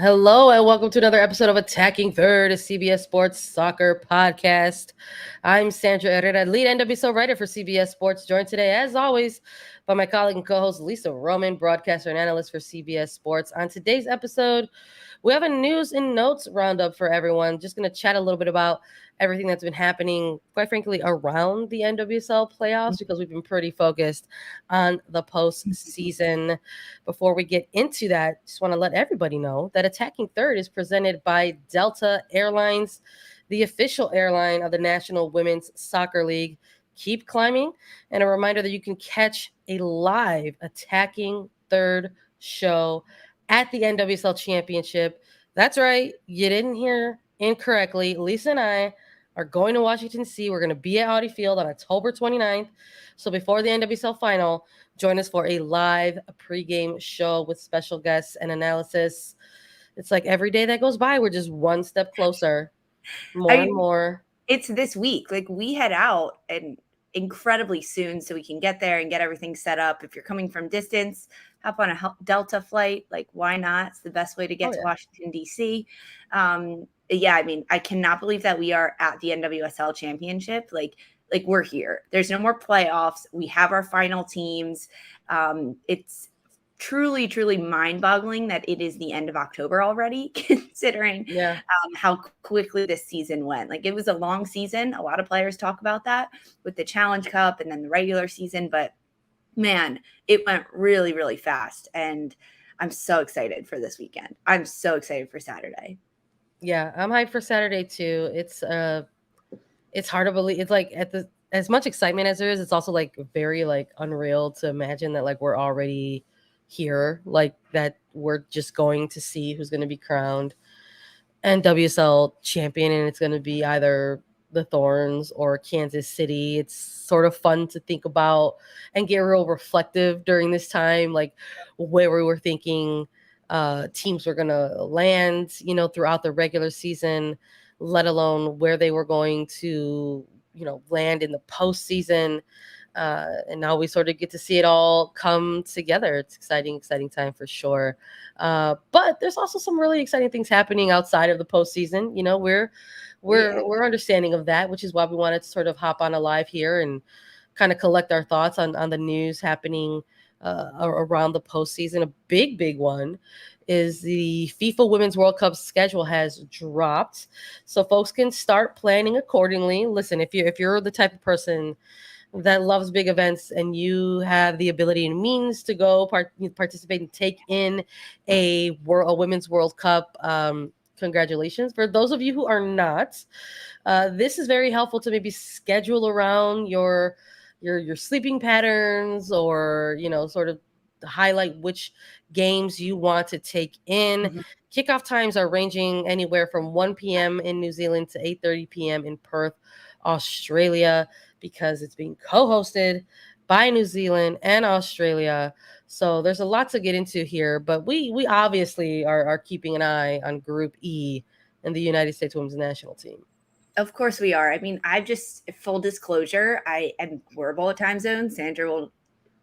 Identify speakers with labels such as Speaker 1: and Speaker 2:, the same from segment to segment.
Speaker 1: Hello and welcome to another episode of Attacking Third, a CBS Sports soccer podcast. I'm Sandra Herrera, lead NWSL writer for CBS Sports, joined today, as always, by my colleague and co-host Lisa Roman, broadcaster and analyst for CBS Sports. On today's episode, we have a news and notes roundup for everyone. Just going to chat a little bit about everything that's been happening, quite frankly, around the NWSL playoffs, because we've been pretty focused on the postseason. Before we get into that, just want to let everybody know that Attacking Third is presented by Delta Airlines, the official airline of the National Women's Soccer League. Keep climbing. And a reminder that you can catch a live Attacking Third show at the NWSL Championship. That's right. You didn't hear incorrectly. Lisa and I are going to Washington, D.C. We're going to be at Audi Field on October 29th. So before the NWSL final, join us for a live pregame show with special guests and analysis. It's like every day that goes by, we're just one step closer, and more.
Speaker 2: It's this week. Like, we head out and incredibly soon so we can get there and get everything set up. If you're coming from distance, hop on a Delta flight. Like, why not? It's the best way to get to Washington, D.C. I cannot believe that we are at the NWSL Championship. Like we're here. There's no more playoffs. We have our final teams. It's truly mind-boggling that it is the end of October already, considering how quickly this season went. Like, it was a long season. A lot of players talk about that with the Challenge Cup and then the regular season, but man, it went really fast. And I'm so excited for this weekend. I'm so excited for Saturday.
Speaker 1: Yeah, I'm hyped for Saturday too. It's hard to believe. It's like as much excitement as there is, it's also like very like unreal to imagine that like we're already here, like that we're just going to see who's going to be crowned NWSL champion, and it's going to be either the Thorns or Kansas City. It's sort of fun to think about and get real reflective during this time, like where we were thinking teams were going to land, throughout the regular season, let alone where they were going to, land in the postseason. And now we sort of get to see it all come together. It's exciting time for sure. But there's also some really exciting things happening outside of the postseason. We're understanding of that, which is why we wanted to sort of hop on a live here and kind of collect our thoughts on the news happening around the postseason. A big one is the FIFA Women's World Cup schedule has dropped, so folks can start planning accordingly. Listen, if you're the type of person that loves big events and you have the ability and means to go participate and take in a Women's World Cup, congratulations. For those of you who are not, this is very helpful to maybe schedule around your sleeping patterns, or sort of highlight which games you want to take in. Mm-hmm. Kickoff times are ranging anywhere from 1 p.m. in New Zealand to 8:30 p.m. in Perth, Australia, because it's being co-hosted by New Zealand and Australia. So there's a lot to get into here, but we obviously are keeping an eye on Group E and the United States Women's National Team.
Speaker 2: Of course we are. I mean, full disclosure, I am horrible at time zones. Sandra will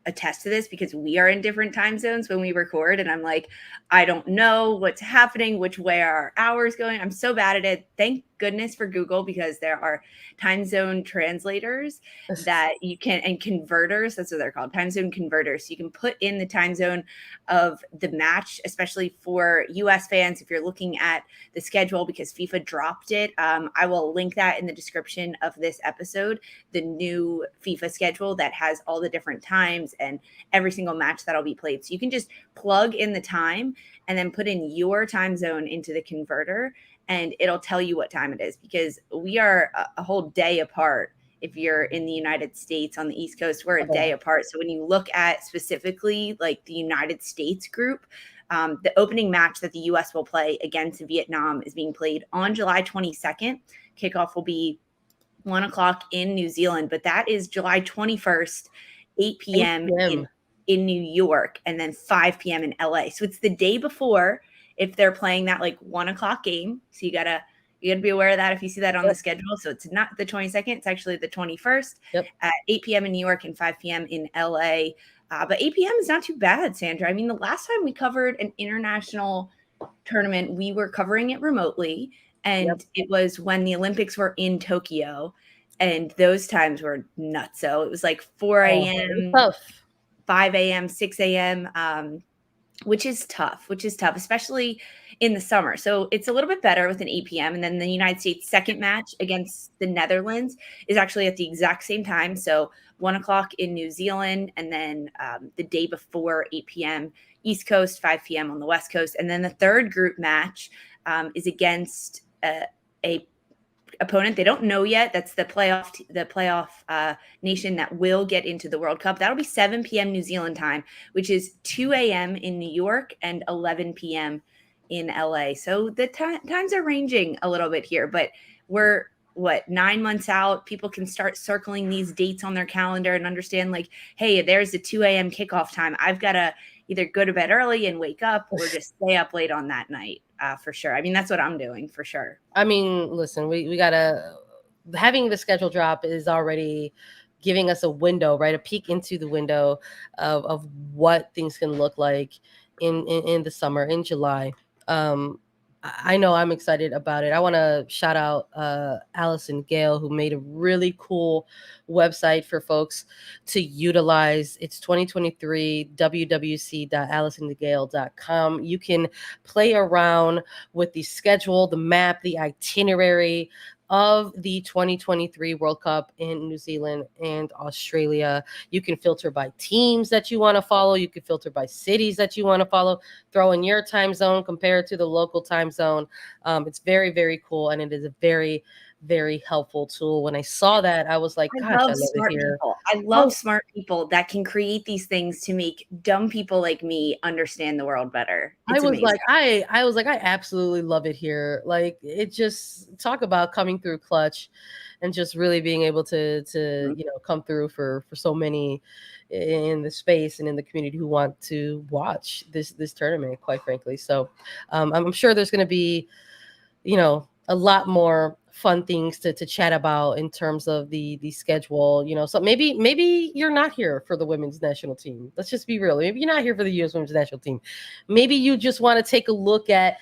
Speaker 2: attest to this because we are in different time zones when we record, and I'm like, I don't know what's happening, which way are our hours going. I'm so bad at it. Thank goodness for Google, because there are time zone translators that you can, and converters, that's what they're called, time zone converters. So you can put in the time zone of the match, especially for US fans, if you're looking at the schedule, because FIFA dropped it. I will link that in the description of this episode, the new FIFA schedule that has all the different times and every single match that'll be played. So you can just plug in the time and then put in your time zone into the converter, and it'll tell you what time it is, because we are a whole day apart. If you're in the United States on the East Coast, we're a day apart. So when you look at specifically like the United States group, the opening match that the U.S. will play against Vietnam is being played on July 22nd. Kickoff will be 1 o'clock in New Zealand, but that is July 21st, 8 p.m. in New York, and then 5 p.m. in LA. So it's the day before, if they're playing that like 1 o'clock game. So you gotta be aware of that if you see that on the schedule. So it's not the 22nd, it's actually the 21st at 8 p.m. in New York and 5 p.m. in LA. But 8 p.m. is not too bad, Sandra. I mean, the last time we covered an international tournament, we were covering it remotely, and it was when the Olympics were in Tokyo, and those times were nuts. So it was like 4
Speaker 1: Oh,
Speaker 2: a.m.,
Speaker 1: tough.
Speaker 2: 5 a.m., 6 a.m., which is tough, especially in the summer. So it's a little bit better with an 8 p.m. And then the United States second match against the Netherlands is actually at the exact same time. So 1 o'clock in New Zealand, and then the day before 8 p.m. East Coast, 5 p.m. on the West Coast. And then the third group match is against a opponent they don't know yet. That's the playoff nation that will get into the World Cup. That'll be 7 p.m. New Zealand time, which is 2 a.m. in New York and 11 p.m. in LA. So the times are ranging a little bit here, but we're 9 months out. People can start circling these dates on their calendar and understand, like, hey, there's the 2 a.m. kickoff time. I've got to either go to bed early and wake up, or just stay up late on that night. For sure. I mean, that's what I'm doing for sure.
Speaker 1: I mean, listen, we gotta, having the schedule drop is already giving us a window, right? A peek into the window of what things can look like in the summer, in July. I know I'm excited about it. I want to shout out Allison Gale, who made a really cool website for folks to utilize. It's 2023 wwc.allisongale.com. You can play around with the schedule, the map, the itinerary of the 2023 World Cup in New Zealand and Australia. You can filter by teams that you want to follow. You can filter by cities that you want to follow. Throw in your time zone, compare it to the local time zone. It's very, very cool. And it is a very, very helpful tool. When I saw that, I was like, gosh, I love it here.
Speaker 2: I love smart people that can create these things to make dumb people like me understand the world better. It's amazing.
Speaker 1: I was like, I absolutely love it here. Like, it just, talk about coming through clutch and just really being able to come through for so many in the space and in the community who want to watch this tournament, quite frankly. So I'm sure there's going to be a lot more fun things to chat about in terms of the schedule. So maybe you're not here for the women's national team. Let's just be real. Maybe you're not here for the U.S. women's national team. Maybe you just want to take a look at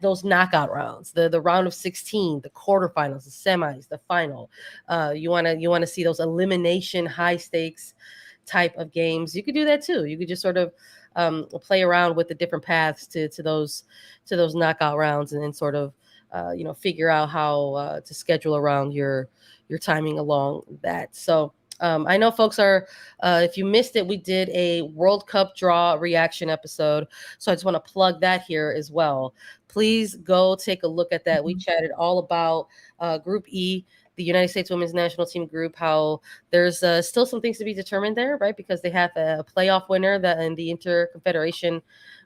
Speaker 1: those knockout rounds, the round of 16, the quarterfinals, the semis, the final. You want to see those elimination high stakes type of games. You could do that too. You could just sort of play around with the different paths to those knockout rounds, and then sort of figure out how to schedule around your timing along that. So I know folks are, if you missed it, we did a World Cup draw reaction episode. So I just want to plug that here as well. Please go take a look at that. We chatted all about Group E, the United States Women's National Team group, how there's still some things to be determined there, right? Because they have a playoff winner that in the Interconfederation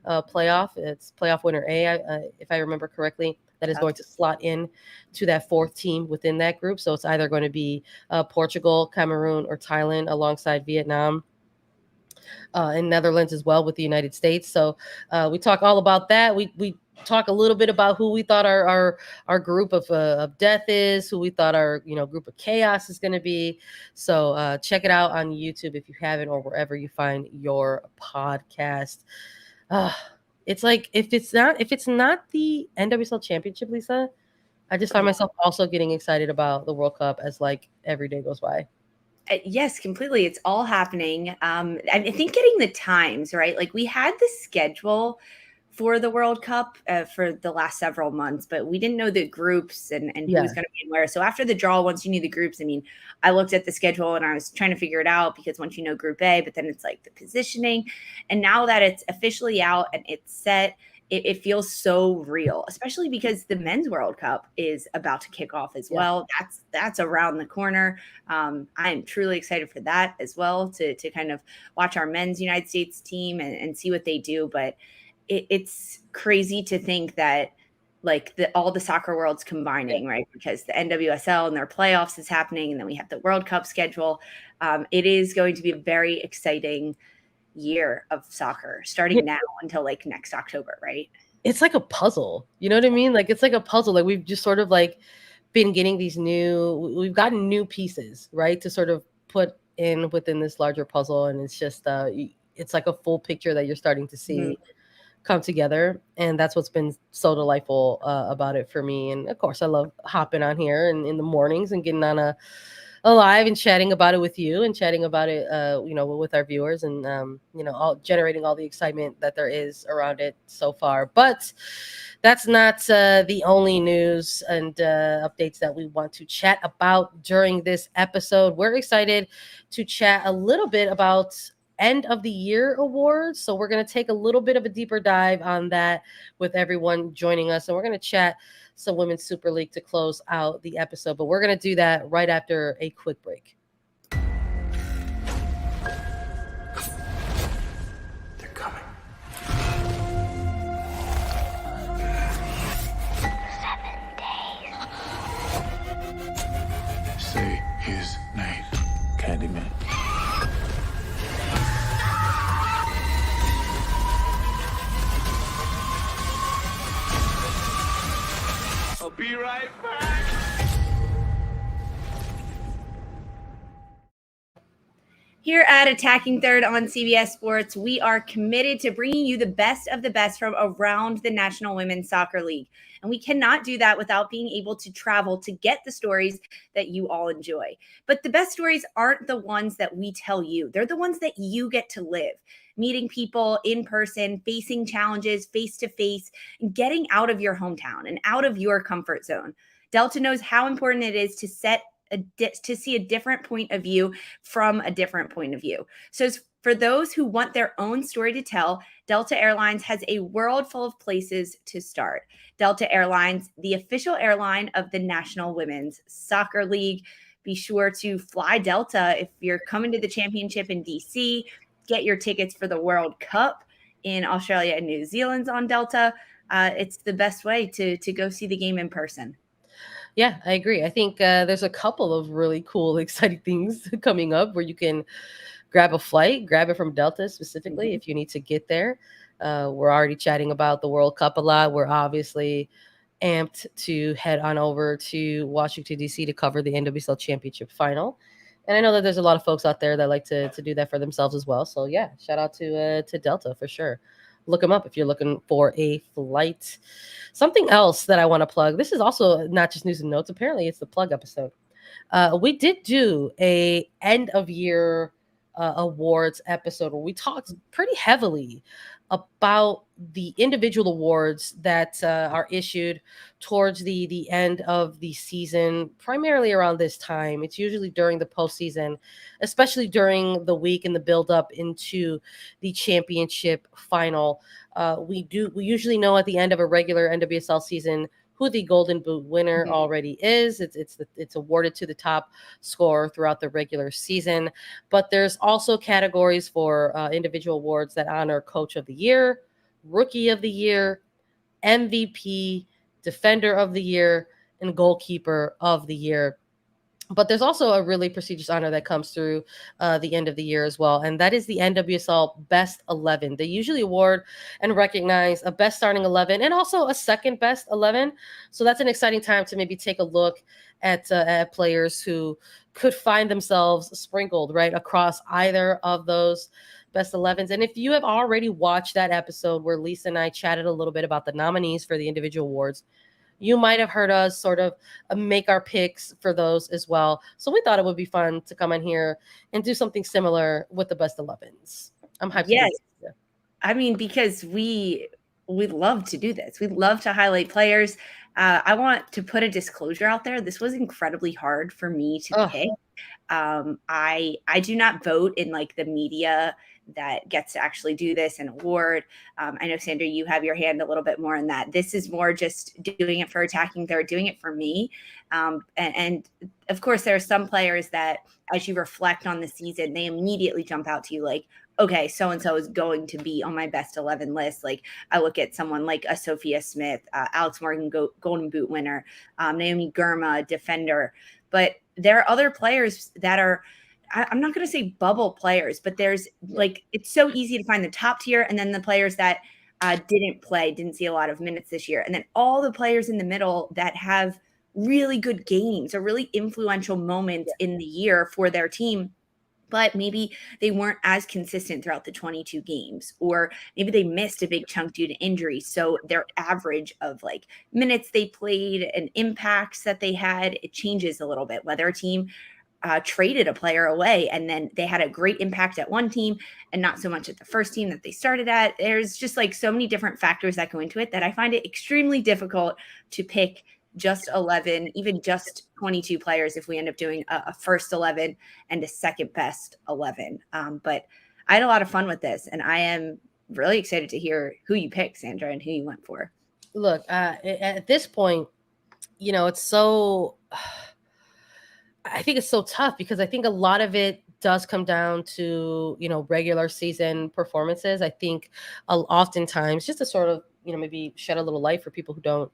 Speaker 1: playoff. It's playoff winner A, if I remember correctly, that is going to slot in to that fourth team within that group. So it's either going to be Portugal, Cameroon, or Thailand alongside Vietnam. And Netherlands as well with the United States. So we talk all about that. We talk a little bit about who we thought our group of death is, who we thought our group of chaos is going to be. So check it out on YouTube if you haven't, or wherever you find your podcast. It's like if it's not the NWSL championship, Lisa, I just find myself also getting excited about the World Cup as like every day goes by.
Speaker 2: Yes, completely. It's all happening. I think getting the times right. Like, we had the schedule for the World Cup for the last several months, but we didn't know the groups and who was going to be in where. So after the draw, once you knew the groups, I mean, I looked at the schedule and I was trying to figure it out, because once you know Group A, but then it's like the positioning. And now that it's officially out and it's set, it feels so real, especially because the Men's World Cup is about to kick off as well. That's around the corner. I'm truly excited for that as well, to kind of watch our men's United States team and see what they do. But it's crazy to think that, like, all the soccer world's combining, right? Because the NWSL and their playoffs is happening, and then we have the World Cup schedule. It is going to be a very exciting year of soccer, starting now until like next October, right?
Speaker 1: It's like a puzzle. You know what I mean? Like, it's like a puzzle. Like, we've just sort of like been getting we've gotten new pieces, right, to sort of put in within this larger puzzle. And it's just it's like a full picture that you're starting to see come together, and that's what's been so delightful about it for me. And of course, I love hopping on here and in the mornings and getting on a live and chatting about it with you and chatting about it, with our viewers, and all generating all the excitement that there is around it so far. But that's not the only news and updates that we want to chat about during this episode. We're excited to chat a little bit about end of the year awards. So we're going to take a little bit of a deeper dive on that with everyone joining us. And we're going to chat some Women's Super League to close out the episode. But we're going to do that right after a quick break.
Speaker 3: They're coming.
Speaker 4: 7 days.
Speaker 3: Say his name. Candyman. I'll be right back.
Speaker 2: Here at Attacking Third on CBS Sports, we are committed to bringing you the best of the best from around the National Women's Soccer League. And we cannot do that without being able to travel to get the stories that you all enjoy. But the best stories aren't the ones that we tell you. They're the ones that you get to live. Meeting people in person, facing challenges face to face, and getting out of your hometown and out of your comfort zone. Delta knows how important it is to see a different point of view from a different point of view. So for those who want their own story to tell, Delta Airlines has a world full of places to start. Delta Airlines, the official airline of the National Women's Soccer League. Be sure to fly Delta if you're coming to the championship in DC. Get your tickets for the World Cup in Australia and New Zealand on Delta. It's the best way to go see the game in person.
Speaker 1: Yeah, I agree. I think there's a couple of really cool, exciting things coming up where you can grab a flight, grab it from Delta specifically if you need to get there. We're already chatting about the World Cup a lot. We're obviously amped to head on over to Washington, D.C. to cover the NWSL Championship final. And I know that there's a lot of folks out there that like to do that for themselves as well. So, yeah, shout out to Delta for sure. Look them up if you're looking for a flight. Something else that I want to plug. This is also not just news and notes. Apparently, it's the plug episode. We did do a end of year awards episode where we talked pretty heavily about the individual awards that are issued towards the end of the season, primarily around this time. It's usually during the postseason, especially during the week and the build up into the championship final. We usually know at the end of a regular NWSL season who the Golden Boot winner already is. It's awarded to the top scorer throughout the regular season. But there's also categories for individual awards that honor Coach of the Year, Rookie of the Year, MVP, Defender of the Year, and Goalkeeper of the Year. But there's also a really prestigious honor that comes through the end of the year as well, and that is the NWSL Best 11. They usually award and recognize a best starting 11 and also a second best 11. So that's an exciting time to maybe take a look at players who could find themselves sprinkled right across either of those best 11s. And if you have already watched that episode where Lisa and I chatted a little bit about the nominees for the individual awards, you might have heard us sort of make our picks for those as well. So we thought it would be fun to come in here and do something similar with the best 11s. I'm hyped.
Speaker 2: Yes. I mean, because we love to do this. We love to highlight players. I want to put a disclosure out there. This was incredibly hard for me to pick. I do not vote in like the media that gets to actually do this and award. I know, Sandra, you have your hand a little bit more in that. This is more just doing it for Attacking Third, doing it for me. And of course, there are some players that, as you reflect on the season, they immediately jump out to you like, okay, so-and-so is going to be on my best 11 list. Like I look at someone like a Sophia Smith, Alex Morgan, Golden Boot winner, Naomi Girma, defender. But there are other players that are, I'm not going to say bubble players, but there's like, it's so easy to find the top tier and then the players that didn't see a lot of minutes this year. And then all the players in the middle that have really good games or really influential moments in the year for their team. but maybe they weren't as consistent throughout the 22 games, or maybe they missed a big chunk due to injury. So their average of like minutes they played and impacts that they had, it changes a little bit. Whether a team traded a player away and then they had a great impact at one team and not so much at the first team that they started at. There's just like so many different factors that go into it that I find it extremely difficult to pick just 11, even just 22 players if we end up doing a first 11 and a second best 11. But I had a lot of fun with this, and I am really excited to hear who you picked, Sandra, and who you went for.
Speaker 1: Look, at this point, it's so, I think it's so tough because I think a lot of it does come down to, regular season performances. I think oftentimes, just to sort of, maybe shed a little light for people who don't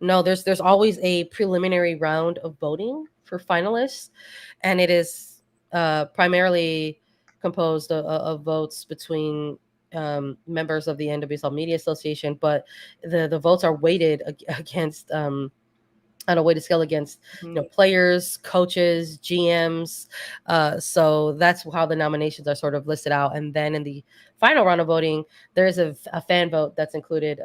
Speaker 1: know, there's always a preliminary round of voting for finalists, and it is primarily composed of votes between members of the NWSL Media Association, but the votes are weighted against on a weighted scale against players, coaches, GMs. So that's how the nominations are sort of listed out. And then in the final round of voting, there is a fan vote that's included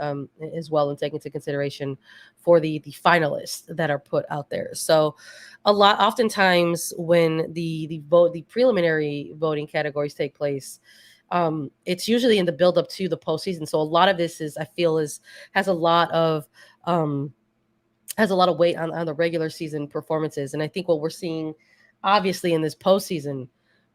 Speaker 1: as well and taken into consideration for the finalists that are put out there. So oftentimes when the preliminary voting categories take place, it's usually in the build up to the postseason. So a lot of this has a lot of weight on the regular season performances. And I think what we're seeing, obviously, in this postseason,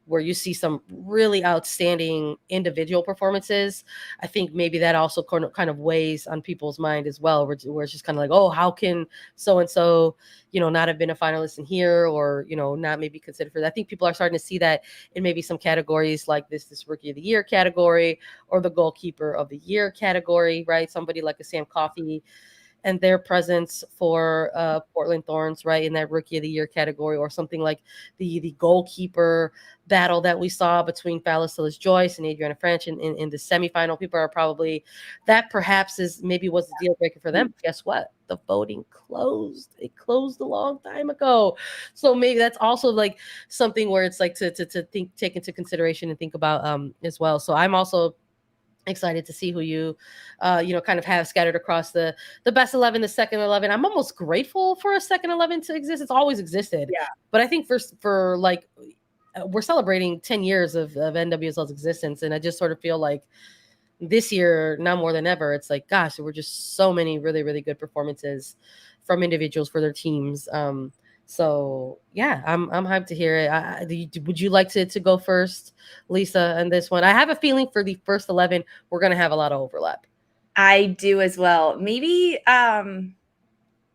Speaker 1: where you see some really outstanding individual performances, I think maybe that also kind of weighs on people's mind as well, where it's just kind of like, oh, how can so-and-so, not have been a finalist in here, or, not maybe considered for that. I think people are starting to see that in maybe some categories like this Rookie of the Year category, or the Goalkeeper of the Year category, right? Somebody like a Sam Coffey and their presence for Portland Thorns, right, in that Rookie of the Year category, or something like the goalkeeper battle that we saw between Phallus Joyce and Adriana Franch in the semifinal. People are probably, that perhaps was the deal breaker for them. Guess what? The voting closed. It closed a long time ago. So maybe that's also like something where it's like to take into consideration and think about as well. So I'm also excited to see who you kind of have scattered across the best 11, the second 11. I'm almost grateful for a second 11 to exist. It's always existed.
Speaker 2: Yeah.
Speaker 1: But I think for like, we're celebrating 10 years of NWSL's existence. And I just sort of feel like this year, now more than ever, it's like, gosh, there were just so many really, really good performances from individuals for their teams. So yeah, I'm hyped to hear it. Would you like to go first, Lisa, on this one? I have a feeling for the first 11, we're going to have a lot of overlap.
Speaker 2: I do as well. Maybe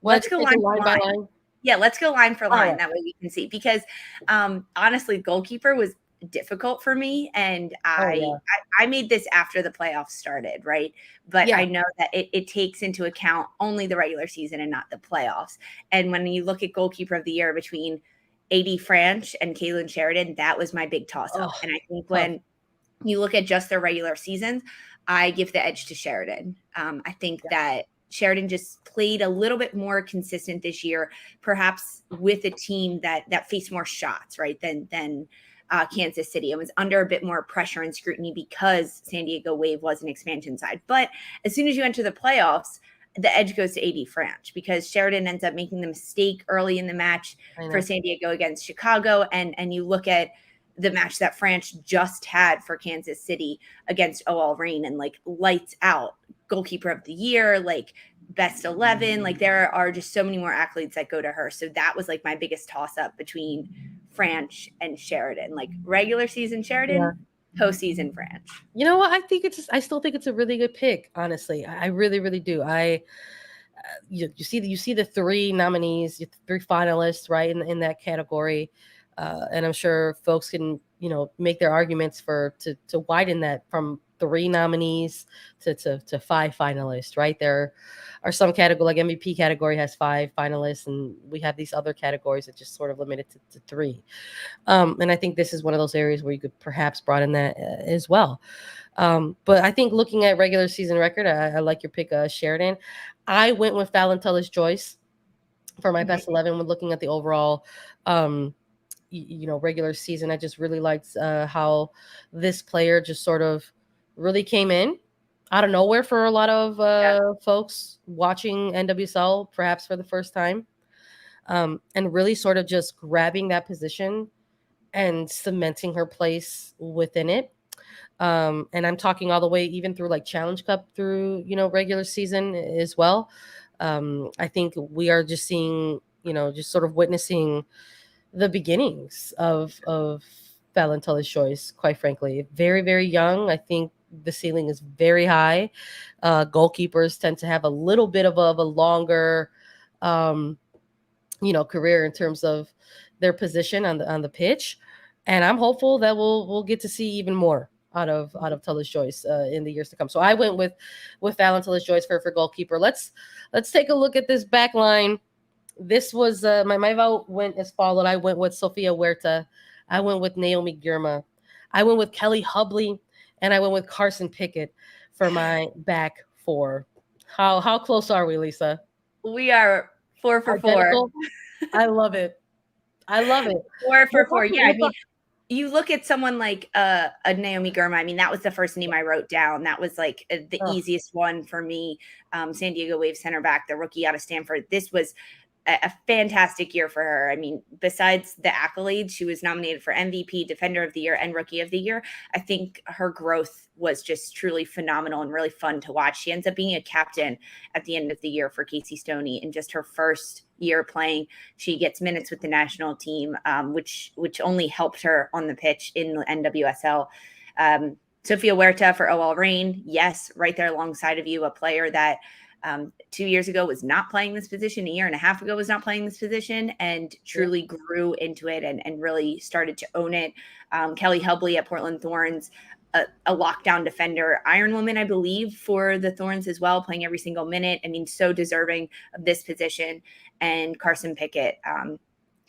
Speaker 2: let's go line by line. Yeah, let's go line for line. That way we can see, because honestly, goalkeeper was difficult for me, and I made this after the playoffs started, right? But I know that it takes into account only the regular season and not the playoffs. And when you look at Goalkeeper of the Year between AD Franch and Kaylin Sheridan, that was my big toss-up. And I think when you look at just their regular seasons, I give the edge to Sheridan. I think that Sheridan just played a little bit more consistent this year, perhaps with a team that faced more shots, right, than Kansas City. It was under a bit more pressure and scrutiny because San Diego Wave was an expansion side. But as soon as you enter the playoffs, the edge goes to AD Franch, because Sheridan ends up making the mistake early in the match for San Diego against Chicago. And you look at the match that Franch just had for Kansas City against OL Reign, and like lights out, Goalkeeper of the Year, like best 11. Like there are just so many more accolades that go to her. So that was like my biggest toss up between Franch and Sheridan, like regular season Sheridan, postseason Franch.
Speaker 1: You know what? I still think it's a really good pick. Honestly, I really, really do. You see the three nominees, 3 finalists, right, in that category, and I'm sure folks can make their arguments to widen that from 3 nominees to 5 finalists, right? There are some category, like MVP category has 5 finalists, and we have these other categories that just sort of limited to 3. And I think this is one of those areas where you could perhaps broaden that as well. But I think looking at regular season record, I like your pick, Sheridan. I went with Phallus Joyce for my best 11 when looking at the overall regular season. I just really liked how this player just sort of really came in out of nowhere for a lot of folks watching NWSL, perhaps for the first time, and really sort of just grabbing that position and cementing her place within it. And I'm talking all the way even through like Challenge Cup through, regular season as well. I think we are just seeing, just sort of witnessing the beginnings of Fallon Tullis-Joyce, quite frankly. Very, very young. I think the ceiling is very high. Goalkeepers tend to have a little bit of a longer, career in terms of their position on the pitch. And I'm hopeful that we'll get to see even more out of Tullis-Joyce in the years to come. So I went with Fallon Tullis-Joyce for goalkeeper. Let's take a look at this back line. This was my vote went as followed. I went with Sofia Huerta. I went with Naomi Girma. I went with Kelly Hubley, and I went with Carson Pickett for my back four. How close are we, Lisa?
Speaker 2: We are 4 for
Speaker 1: Identical?
Speaker 2: 4.
Speaker 1: I love it.
Speaker 2: 4 for 4. Yeah, I mean, you look at someone like a Naomi Girma. I mean, that was the first name I wrote down. That was like the easiest one for me. San Diego Wave center back, the rookie out of Stanford. This was a fantastic year for her. I mean, besides the accolades, she was nominated for MVP, Defender of the Year, and Rookie of the Year. I think her growth was just truly phenomenal and really fun to watch. She ends up being a captain at the end of the year for Casey Stoney in just her first year playing. She gets minutes with the national team, which only helped her on the pitch in the NWSL. Sofia Huerta for OL Reign, yes, right there alongside of you, a player that 2 years ago was not playing this position, a year and a half ago was not playing this position, and truly grew into it and really started to own it. Kelly Hubley at Portland Thorns, a lockdown defender, Iron Woman, I believe, for the Thorns as well, playing every single minute. I mean, so deserving of this position. And Carson Pickett.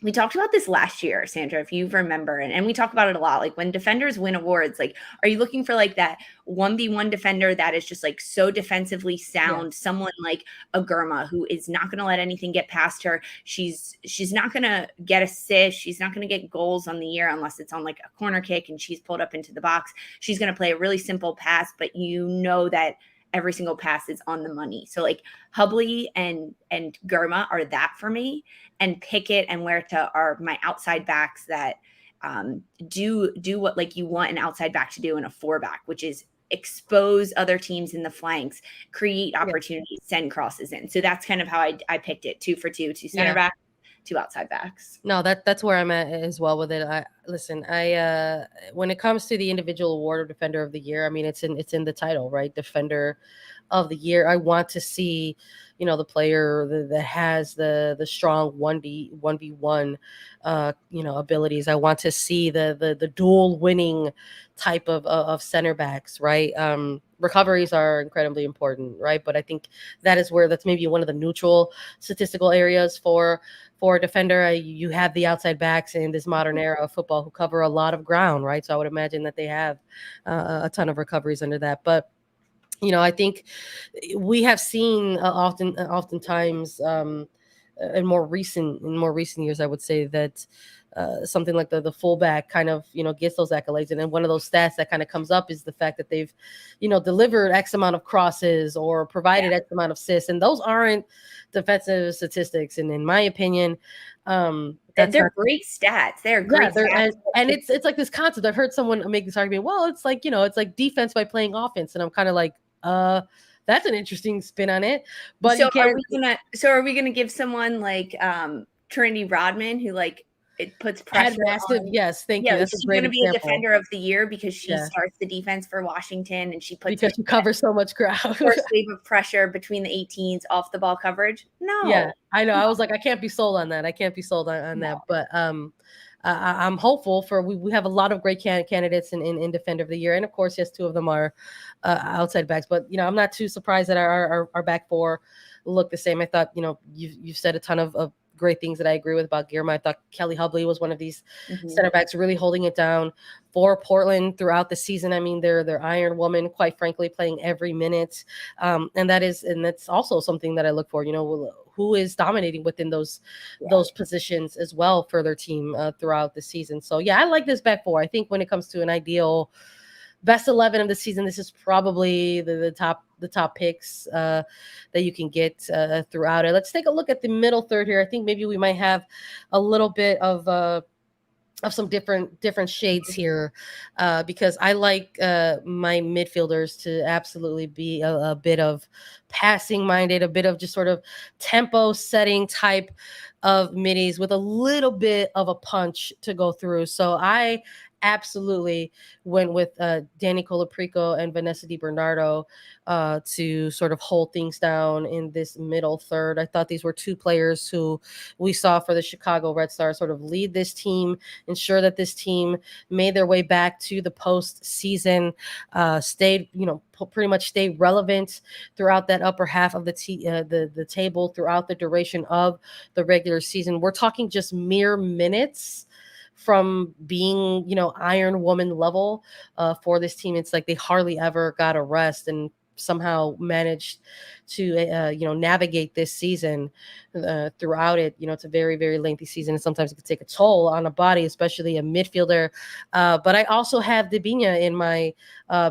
Speaker 2: We talked about this last year, Sandra, if you remember, and we talk about it a lot. Like when defenders win awards, like, are you looking for like that 1v1 defender that is just like so defensively sound, someone like a Girma who is not going to let anything get past her. She's not going to get assists. She's not going to get goals on the year unless it's on like a corner kick and she's pulled up into the box. She's going to play a really simple pass, but you know that every single pass is on the money. So like Hubley and Girma are that for me. And Pickett and Huerta are my outside backs that do what like you want an outside back to do in a 4-back, which is expose other teams in the flanks, create opportunities, send crosses in. So that's kind of how I picked it. 2 for 2 center backs, 2 outside backs.
Speaker 1: No, that's where I'm at as well with it. I when it comes to the individual award of Defender of the Year, I mean it's in the title, right? Defender of the Year. I want to see, the player that has the strong 1v1 abilities. I want to see the dual winning type of center backs, right? Recoveries are incredibly important, right? But I think that's maybe one of the neutral statistical areas for a defender. You have the outside backs in this modern era of football who cover a lot of ground, right? So I would imagine that they have a ton of recoveries under that. But I think we have seen oftentimes in more recent years, I would say that something like the fullback kind of gets those accolades, and then one of those stats that kind of comes up is the fact that they've delivered X amount of crosses or provided X amount of assists, and those aren't defensive statistics. And in my opinion,
Speaker 2: they're great stats. They're great stats.
Speaker 1: And it's like this concept. I've heard someone make this argument. Well, it's like it's like defense by playing offense, and I'm kind of like, that's an interesting spin on it. But
Speaker 2: so are we gonna give someone like Trinity Rodman, who like it puts pressure on?
Speaker 1: Yes, thank you. That's
Speaker 2: she's going to be a Defender of the Year because she starts the defense for Washington and she puts
Speaker 1: because she covers so much ground.
Speaker 2: First wave of pressure between the 18s off the ball coverage. No.
Speaker 1: Yeah, I know. I was like, I can't be sold on that. That. But I'm hopeful for we have a lot of great candidates in Defender of the Year, and of course, yes, 2 of them are outside backs. But I'm not too surprised that our back 4 look the same. I thought you've said a ton of great things that I agree with about Girma. I thought Kelly Hubley was one of these center backs really holding it down for Portland throughout the season. I mean, they're Iron Woman, quite frankly, playing every minute. And that's also something that I look for. who is dominating within those positions as well for their team throughout the season. So yeah, I like this back four. I think when it comes to an ideal best 11 of the season, this is probably the top picks that you can get throughout it. Let's take a look at the middle third here. I think maybe we might have a little bit of some different shades here, because I like my midfielders to absolutely be a bit of passing minded, a bit of just sort of tempo setting type of middies with a little bit of a punch to go through. So I absolutely went with Danny Colaprico and Vanessa Di Bernardo to sort of hold things down in this middle third. I thought these were two players who we saw for the Chicago Red Stars sort of lead this team, ensure that this team made their way back to the postseason, stayed, pretty much stayed relevant throughout that upper half of the table throughout the duration of the regular season. We're talking just mere minutes from being, Iron Woman level for this team. It's like they hardly ever got a rest and somehow managed to, navigate this season throughout it. It's a very, very lengthy season, and sometimes it could take a toll on a body, especially a midfielder. But I also have Debinha in my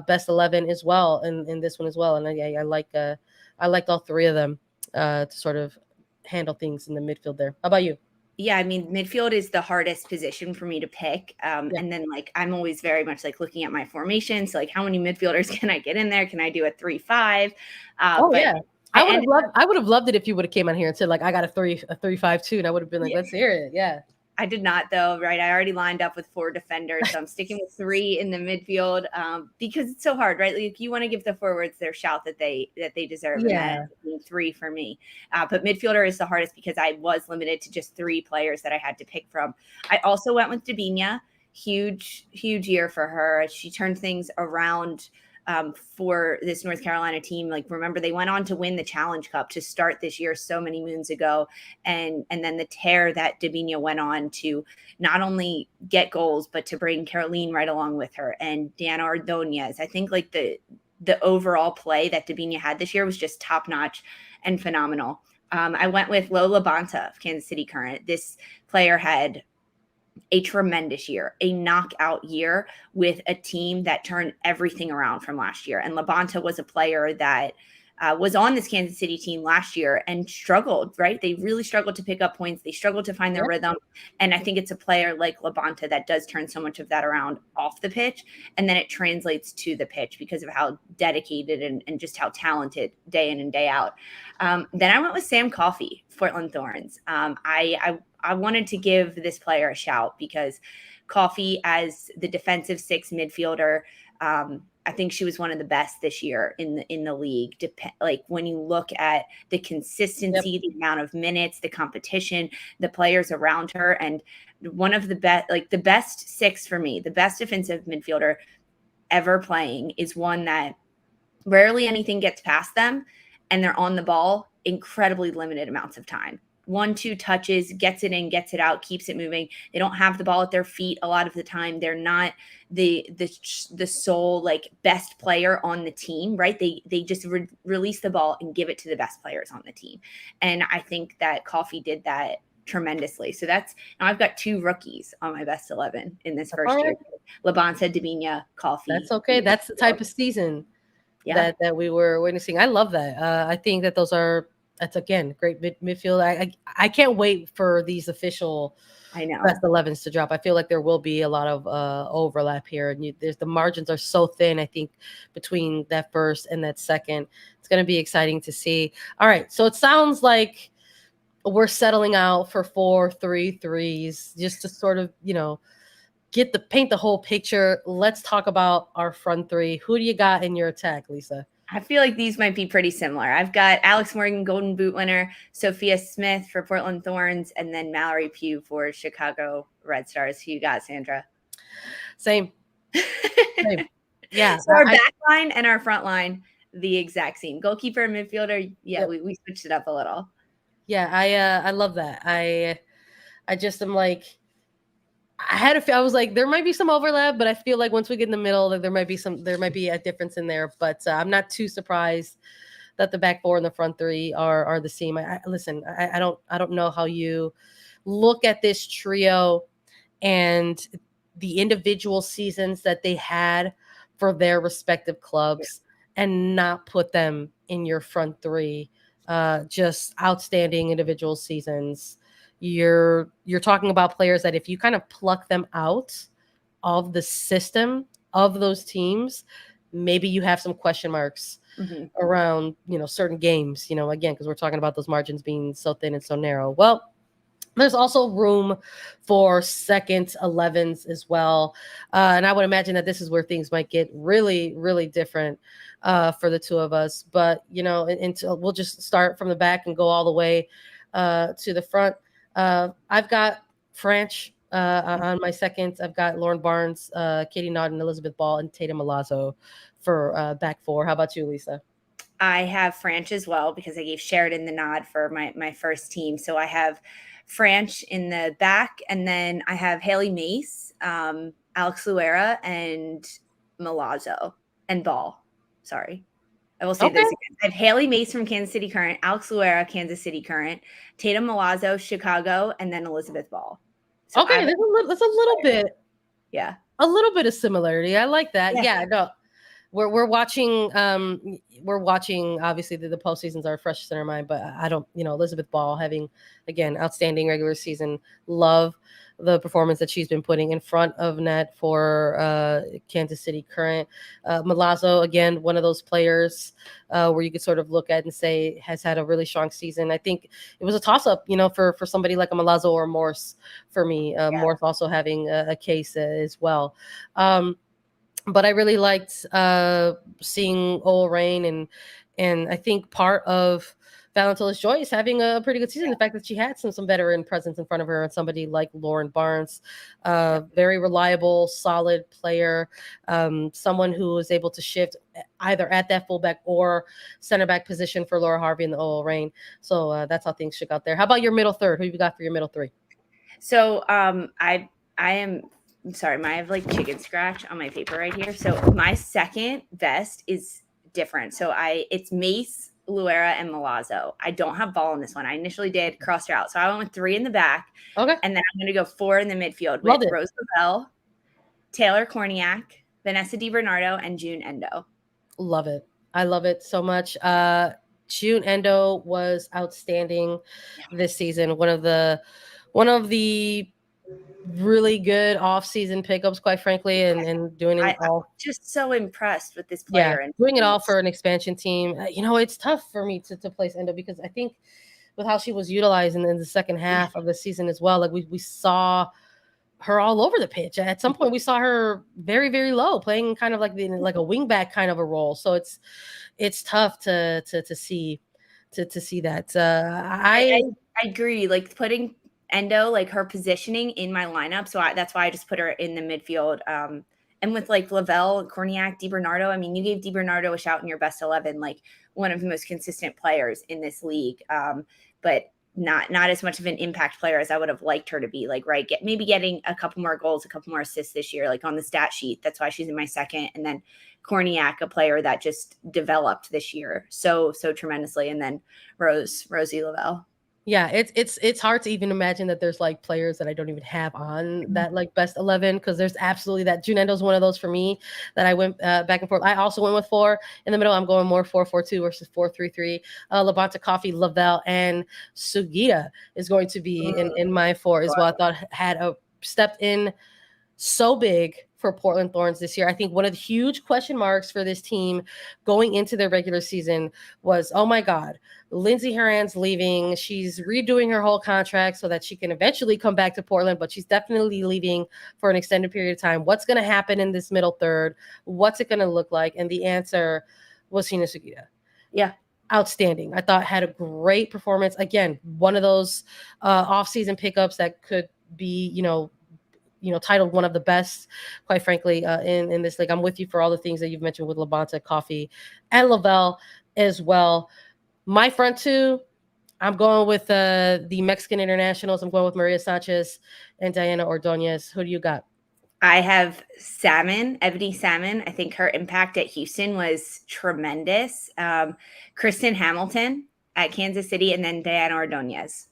Speaker 1: best 11 as well, and in this one as well. And I like all three of them to sort of handle things in the midfield there. How about you?
Speaker 2: Yeah, I mean, midfield is the hardest position for me to pick. And then I'm always very much looking at my formation. So how many midfielders can I get in there? Can I do a 3-5?
Speaker 1: Yeah. I would have loved it if you would have came on here and said I got a 3-5-2, and I would have been let's hear it. Yeah.
Speaker 2: I did not, though, right? I already lined up with 4 defenders, so I'm sticking with 3 in the midfield because it's so hard, right? You want to give the forwards their shout that they deserve.
Speaker 1: Yeah.
Speaker 2: And 3 for me. But midfielder is the hardest because I was limited to just 3 players that I had to pick from. I also went with Debinha. Huge year for her. She turned things around for this North Carolina team. Remember, they went on to win the Challenge Cup to start this year so many moons ago. And then the tear that Debinha went on to not only get goals, but to bring Caroline right along with her and Diana Ordonez. I think the overall play that Debinha had this year was just top notch and phenomenal. I went with Lola Bonta of Kansas City Current. This player had a tremendous year, a knockout year with a team that turned everything around from last year. And Labonta was a player that was on this Kansas City team last year and struggled, right? They really struggled to pick up points. They struggled to find their rhythm. And I think it's a player like Labonta that does turn so much of that around off the pitch. And then it translates to the pitch because of how dedicated and just how talented day in and day out. Then I went with Sam Coffey, Portland Thorns. I wanted to give this player a shout because Coffey, as the defensive 6 midfielder, I think she was one of the best this year in the league. When you look at the consistency, the amount of minutes, the competition, the players around her, and one of the best, the best 6 for me, the best defensive midfielder ever playing is one that rarely anything gets past them, and they're on the ball incredibly limited amounts of time. 1-2 touches, gets it in, gets it out, keeps it moving. They don't have the ball at their feet a lot of the time. They're not the sole best player on the team, right? They just release the ball and give it to the best players on the team. And I think that Coffey did that tremendously. So now I've got 2 rookies on my best 11 in this first year. Labonta, Debinha, Coffey.
Speaker 1: That's okay. That's the type of season that we were witnessing. I love that. I think that that's again great midfield. I can't wait for these official best 11s to drop. I feel like there will be a lot of overlap here, and the margins are so thin. I think between that first and that second, it's going to be exciting to see. All right, so it sounds like we're settling out for 4-3-3s, just to sort of paint the whole picture. Let's talk about our front 3. Who do you got in your attack, Lisa?
Speaker 2: I feel like these might be pretty similar. I've got Alex Morgan, Golden Boot winner, Sophia Smith for Portland Thorns, and then Mallory Pugh for Chicago Red Stars. Who you got, Sandra?
Speaker 1: Same. Yeah.
Speaker 2: So our back line and our front line, the exact same. Goalkeeper and midfielder, we switched it up a little. Yeah,
Speaker 1: I love that. I just am I was like, there might be some overlap, but I feel like once we get in the middle, there might be a difference in there. But I'm not too surprised that the back four and the front three are the same. Listen, I don't know how you look at this trio and the individual seasons that they had for their respective clubs and not put them in your front three. Just outstanding individual seasons. You're talking about players that if you kind of pluck them out of the system of those teams, maybe you have some question marks around, certain games, again, because we're talking about those margins being so thin and so narrow. Well, there's also room for second 11s as well. And I would imagine that this is where things might get really, really different for the two of us. But, we'll just start from the back and go all the way to the front. I've got French on my second. I've got Lauren Barnes, Katie Naughton, Elizabeth Ball, and Tatum Milazzo for back four. How about you, Lisa?
Speaker 2: I have French as well because I gave Sheridan the nod for my first team. So I have French in the back, and then I have Haley Mace, Alex Luera, and Milazzo and Ball. Sorry. I will say those again. I have Haley Mace from Kansas City Current, Alex Luera, Kansas City Current, Tatum Milazzo, Chicago, and then Elizabeth Ball. So
Speaker 1: there's a little bit.
Speaker 2: Yeah.
Speaker 1: A little bit of similarity. I like that. Yeah, no. We're watching obviously the postseasons are fresh in our mind, but I don't, Elizabeth Ball having, again, outstanding regular season. Love the performance that she's been putting in front of net for Kansas City Current. Milazzo, again, one of those players where you could sort of look at and say has had a really strong season. I think it was a toss-up, for somebody like a Milazzo or Morse for me. Morse also having a case as well. But I really liked seeing Ola Rain, and I think part of Valentilla's joy is having a pretty good season. The fact that she had some veteran presence in front of her, and somebody like Lauren Barnes, very reliable, solid player, someone who was able to shift either at that fullback or center back position for Laura Harvey and the Ola Rain. So that's how things shook out there. How about your middle third? Who you got for your middle three?
Speaker 2: So I am. I'm sorry, I have like chicken scratch on my paper right here. So my second best is different. So it's Mace, Luera, and Milazzo. I don't have Ball in this one. I initially did crossed her out. So I went with 3 in the back.
Speaker 1: Okay.
Speaker 2: And then I'm going to go 4 in the midfield with Rose Lavelle, Taylor Korniak, Vanessa DiBernardo, and June Endo.
Speaker 1: Love it. I love it so much. June Endo was outstanding this season. One of the really good off-season pickups, quite frankly, and doing it all.
Speaker 2: I'm just so impressed with this player.
Speaker 1: And doing it all for an expansion team. It's tough for me to place Endo because I think with how she was utilized in the second half of the season as well, like we saw her all over the pitch. At some point, we saw her very, very low, playing kind of like a wingback kind of a role. So it's tough to see that. I
Speaker 2: agree. Like putting Endo, like her positioning in my lineup. So that's why I just put her in the midfield. And with like Lavelle, Korniak, DiBernardo, I mean, you gave DiBernardo a shout in your best 11, like one of the most consistent players in this league. But not as much of an impact player as I would have liked her to be. Like, right, maybe getting a couple more goals, a couple more assists this year, like on the stat sheet. That's why she's in my second. And then Korniak, a player that just developed this year so tremendously. And then Rosie Lavelle.
Speaker 1: Yeah, it's hard to even imagine that there's like players that I don't even have on that like best 11, because there's absolutely that. June Endo's one of those for me that I went back and forth. I also went with 4 in the middle. I'm going more 4-4-2 versus 4-3-3. Labonte Coffey, Lavelle, and Sugita is going to be in my 4 as well. I thought had stepped in so big for Portland Thorns this year. I think one of the huge question marks for this team going into their regular season was, oh my God, Lindsay Horan's leaving. She's redoing her whole contract so that she can eventually come back to Portland, but she's definitely leaving for an extended period of time. What's going to happen in this middle third? What's it going to look like? And the answer was Hina Sugita.
Speaker 2: Yeah.
Speaker 1: Outstanding. I thought had a great performance. Again, one of those off-season pickups that could be, titled one of the best, quite frankly, in this league. I'm with you for all the things that you've mentioned with Labonte, Coffey, and Lavelle as well. My front 2, I'm going with the Mexican internationals. I'm going with Maria Sanchez and Diana Ordonez. Who do you got?
Speaker 2: I have Ebony Salmon. I think her impact at Houston was tremendous. Kristen Hamilton at Kansas City, and then Diana Ordonez.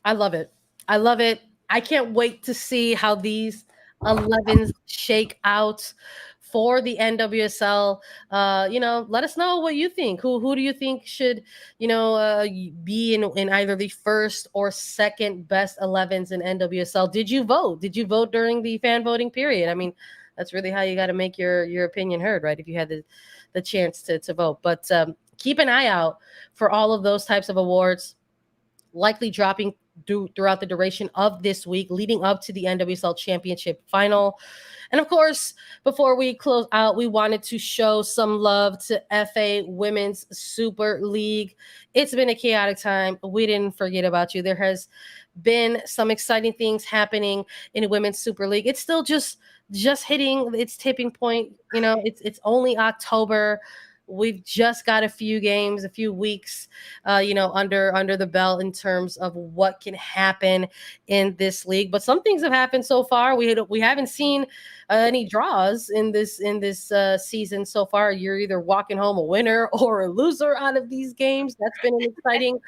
Speaker 1: I love it. I love it. I can't wait to see how these 11s shake out for the NWSL. Let us know what you think. Who do you think should, be in either the first or second best 11s in NWSL? Did you vote? Did you vote during the fan voting period? I mean, that's really how you got to make your opinion heard, right? If you had the chance to vote. But keep an eye out for all of those types of awards likely dropping throughout the duration of this week, leading up to the NWSL Championship final. And of course, before we close out, we wanted to show some love to FA Women's Super League. It's been a chaotic time. We didn't forget about you. There has been some exciting things happening in Women's Super League. It's still just hitting its tipping point. It's only October. We've just got a few games, a few weeks, under the belt in terms of what can happen in this league. But some things have happened so far. We haven't seen any draws in this season so far. You're either walking home a winner or a loser out of these games. That's been an exciting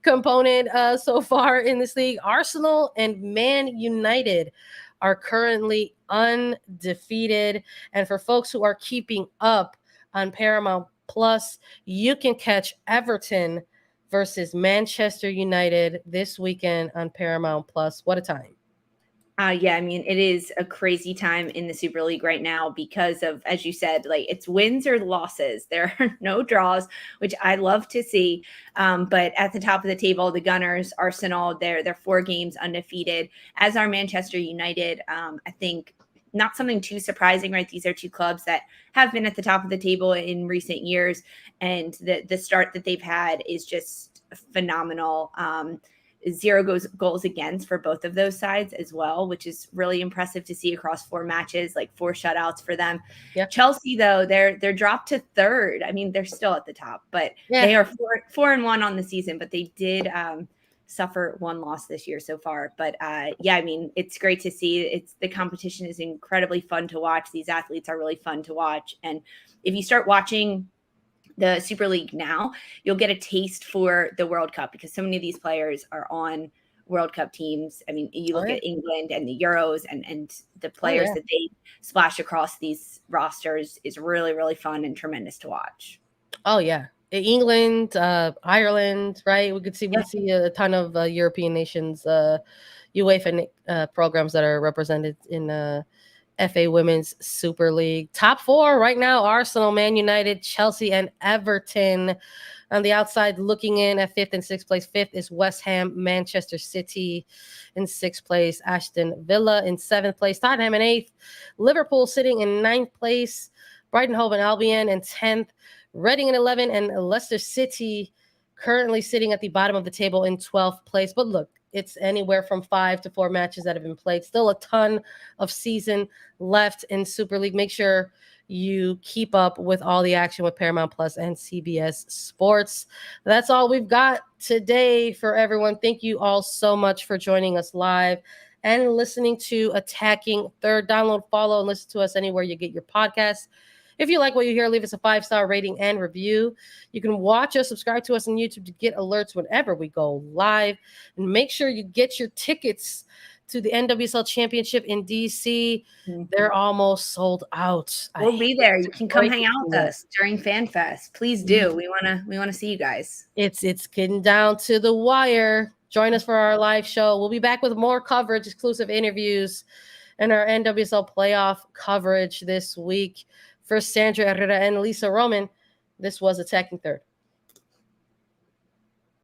Speaker 1: component so far in this league. Arsenal and Man United are currently undefeated, and for folks who are keeping up on Paramount Plus, you can catch Everton versus Manchester United this weekend on Paramount Plus. What a time.
Speaker 2: Yeah, I mean, it is a crazy time in the Super League right now because of, as you said, like it's wins or losses. There are no draws, which I love to see. But at the top of the table, the Gunners, Arsenal, they're 4 games undefeated, as are Manchester United. I think not something too surprising, right? These are 2 clubs that have been at the top of the table in recent years, and the start that they've had is just phenomenal. 0 goals against for both of those sides as well, which is really impressive to see across 4 matches, like 4 shutouts for them. Yeah. Chelsea, though, they're dropped to 3rd. I mean, they're still at the top, but they are 4-1 on the season, but they did suffer 1 loss this year so far. But yeah, I mean, it's great to see. The competition is incredibly fun to watch. These athletes are really fun to watch. And if you start watching the Super League now, you'll get a taste for the World Cup because so many of these players are on World Cup teams. I mean, you look at England and the Euros and the players that they splash across these rosters is really, really fun and tremendous to watch.
Speaker 1: Oh, yeah. England, Ireland, right? We could see a ton of European nations, UEFA programs that are represented in FA Women's Super League. Top 4 right now: Arsenal, Man United, Chelsea, and Everton. On the outside, looking in at 5th and 6th place. 5th is West Ham, Manchester City. In 6th place, Aston Villa. In 7th place, Tottenham in 8th. Liverpool sitting in 9th place. Brighton, Hove Albion in 10th. Reading in 11th, and Leicester City currently sitting at the bottom of the table in 12th place. But look, it's anywhere from 5 to 4 matches that have been played. Still a ton of season left in Super League. Make sure you keep up with all the action with Paramount Plus and CBS Sports. That's all we've got today for everyone. Thank you all so much for joining us live and listening to Attacking Third. Download, follow, and listen to us anywhere you get your podcasts. If you like what you hear, leave us a 5-star rating and review. You can watch us, subscribe to us on YouTube to get alerts whenever we go live. And make sure you get your tickets to the NWSL Championship in DC. They're almost sold out.
Speaker 2: We'll be there. You can come hang out with us during Fan Fest. Please do. We wanna see you guys.
Speaker 1: It's getting down to the wire. Join us for our live show. We'll be back with more coverage, exclusive interviews, and our NWSL playoff coverage this week. For Sandra, Herrera, and Lisa Roman, this was Attacking Third.